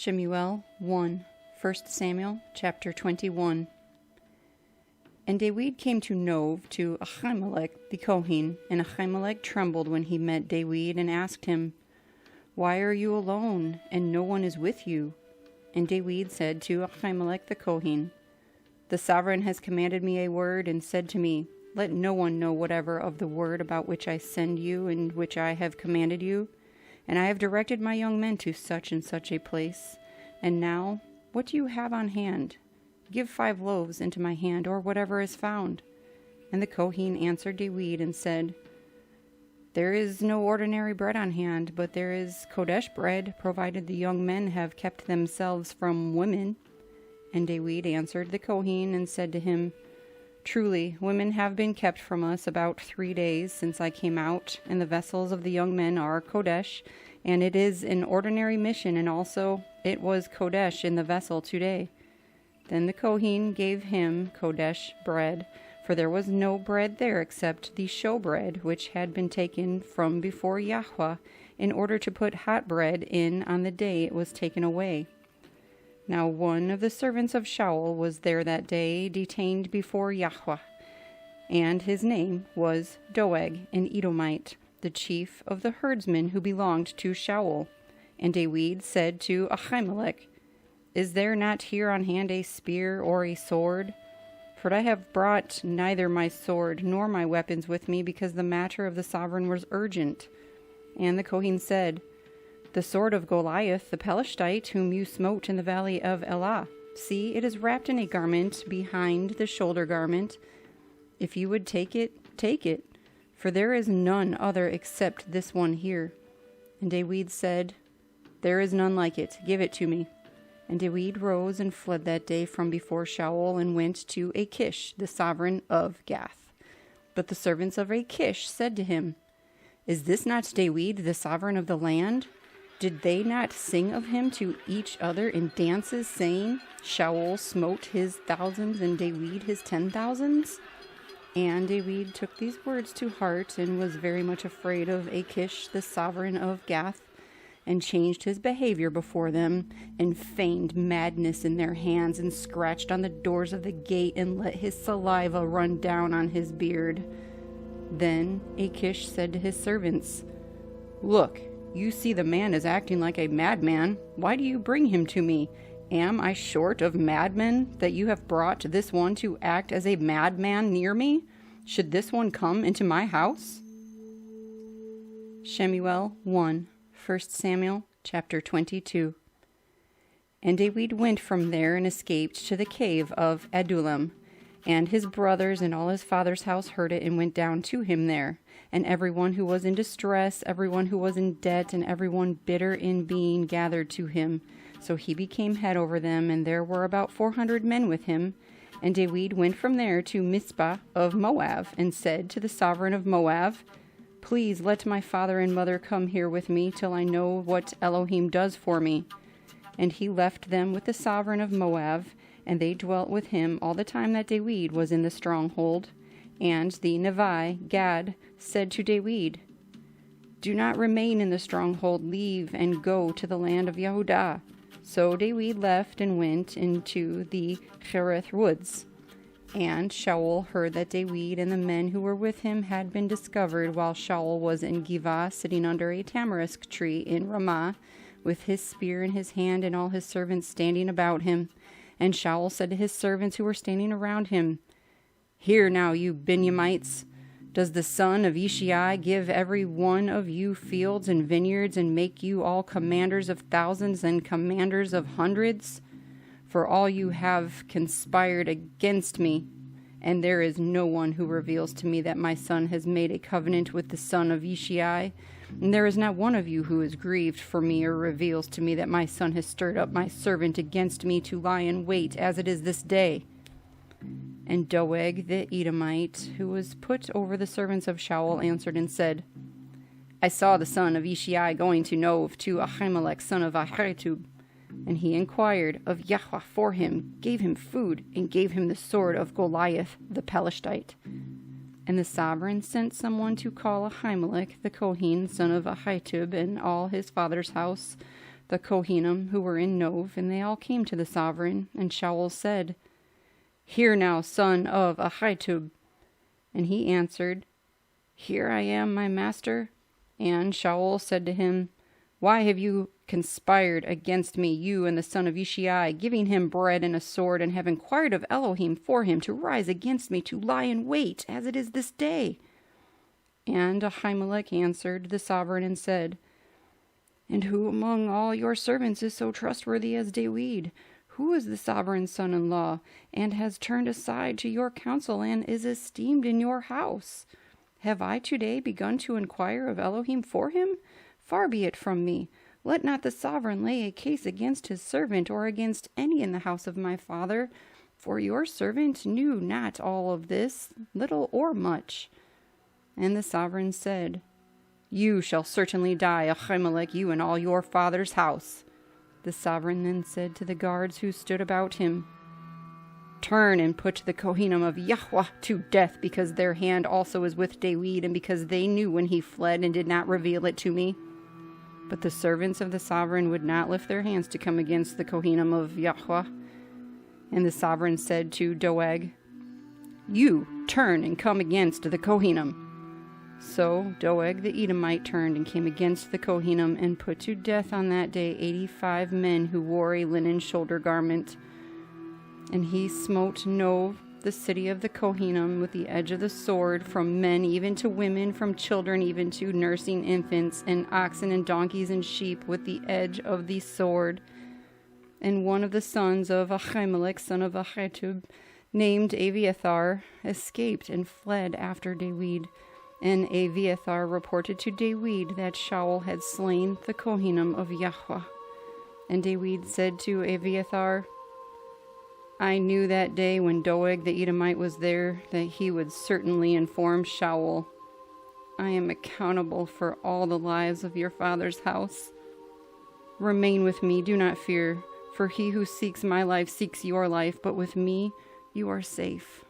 Shemu'el 1, 1 Samuel chapter 21. And David came to Nov to Ahimelech the kohen, and Ahimelech trembled when he met David and asked him, Why are you alone, and no one is with you? And David said to Ahimelech the kohen, The sovereign has commanded me a word, and said to me, Let no one know whatever of the word about which I send you, and which I have commanded you. And I have directed my young men to such and such a place. And now, what do you have on hand? Give 5 loaves into my hand, or whatever is found. And the kohen answered David and said, There is no ordinary bread on hand, but there is kodesh bread, provided the young men have kept themselves from women. And David answered the kohen and said to him, Truly, women have been kept from us about 3 days since I came out, and the vessels of the young men are kodesh, and it is an ordinary mission, and also it was kodesh in the vessel today. Then the kohen gave him kodesh bread, for there was no bread there except the showbread, which had been taken from before Yahuah, in order to put hot bread in on the day it was taken away. Now one of the servants of Shaul was there that day, detained before Yahuah, and his name was Doeg, an Edomite, the chief of the herdsmen who belonged to Shaul. And David said to Ahimelech, Is there not here on hand a spear or a sword? For I have brought neither my sword nor my weapons with me, because the matter of the sovereign was urgent. And the kohen said, The sword of Goliath the Pelishite, whom you smote in the valley of Eloah. See, it is wrapped in a garment behind the shoulder garment. If you would take it, for there is none other except this one here. And David said, There is none like it, give it to me. And David rose and fled that day from before Shaul, and went to Achish, the sovereign of Gath. But the servants of Achish said to him, Is this not David, the sovereign of the land? Did they not sing of him to each other in dances, saying, Shaul smote his thousands, and David his 10,000s? And David took these words to heart, and was very much afraid of Achish, the sovereign of Gath, and changed his behavior before them, and feigned madness in their hands, and scratched on the doors of the gate, and let his saliva run down on his beard. Then Achish said to his servants, Look, you see the man is acting like a madman. Why do you bring him to me? Am I short of madmen, that you have brought this one to act as a madman near me? Should this one come into my house? Shemu'el 1, 1 Samuel chapter 22. And David went from there and escaped to the cave of Adullam. And his brothers and all his father's house heard it, and went down to him there. And everyone who was in distress, everyone who was in debt, and everyone bitter in being gathered to him. So he became head over them, and there were about 400 men with him. And David went from there to Mizpah of Moab, and said to the sovereign of Moab, Please let my father and mother come here with me, till I know what Elohim does for me. And he left them with the sovereign of Moab, and they dwelt with him all the time that David was in the stronghold. And the Nevi, Gad, said to David, Do not remain in the stronghold, leave and go to the land of Yehudah. So David left and went into the Cherith woods. And Shaul heard that David and the men who were with him had been discovered, while Shaul was in Givah, sitting under a tamarisk tree in Ramah, with his spear in his hand, and all his servants standing about him. And Shaul said to his servants who were standing around him, Hear now, you Benjamites, does the son of Yeshai give every one of you fields and vineyards, and make you all commanders of thousands and commanders of hundreds? For all you have conspired against me, and there is no one who reveals to me that my son has made a covenant with the son of Yeshai. And there is not one of you who is grieved for me, or reveals to me that my son has stirred up my servant against me to lie in wait, as it is this day. And Doeg the Edomite, who was put over the servants of Shaul, answered and said, I saw the son of Yeshai going to Nov to Ahimelech son of Ahitub. And he inquired of Yahuah for him, gave him food, and gave him the sword of Goliath the Pelishite. And the sovereign sent someone to call Ahimelech the kohen, son of Ahitub, and all his father's house, the kohenim who were in Nov, and they all came to the sovereign. And Shaul said, Hear now, son of Ahitub. And he answered, Here I am, my master. And Shaul said to him, Why have you conspired against me, you and the son of Yishai, giving him bread and a sword, and have inquired of Elohim for him to rise against me, to lie in wait, as it is this day? And Ahimelech answered the sovereign and said, And who among all your servants is so trustworthy as David? Who is the sovereign's son-in-law, and has turned aside to your counsel, and is esteemed in your house? Have I today begun to inquire of Elohim for him? Far be it from me. Let not the sovereign lay a case against his servant, or against any in the house of my father, for your servant knew not all of this, little or much. And the sovereign said, You shall certainly die, Ahimelech, you and all your father's house. The sovereign then said to the guards who stood about him, Turn and put the kohenim of Yahuah to death, because their hand also is with David, and because they knew when he fled and did not reveal it to me. But the servants of the sovereign would not lift their hands to come against the kohenim of Yahuah. And the sovereign said to Doeg, You turn and come against the kohenim. So Doeg the Edomite turned and came against the kohenim, and put to death on that day 85 men who wore a linen shoulder garment. And he smote Nov, the city of the kohenim, with the edge of the sword, from men even to women, from children even to nursing infants, and oxen and donkeys and sheep, with the edge of the sword. And one of the sons of Ahimelech, son of Ahitub, named Abiathar, escaped and fled after David. And Abiathar reported to David that Shaul had slain the kohenim of Yahuah. And David said to Abiathar, I knew that day when Doeg the Edomite was there that he would certainly inform Shaul. I am accountable for all the lives of your father's house. Remain with me, do not fear, for he who seeks my life seeks your life, but with me you are safe.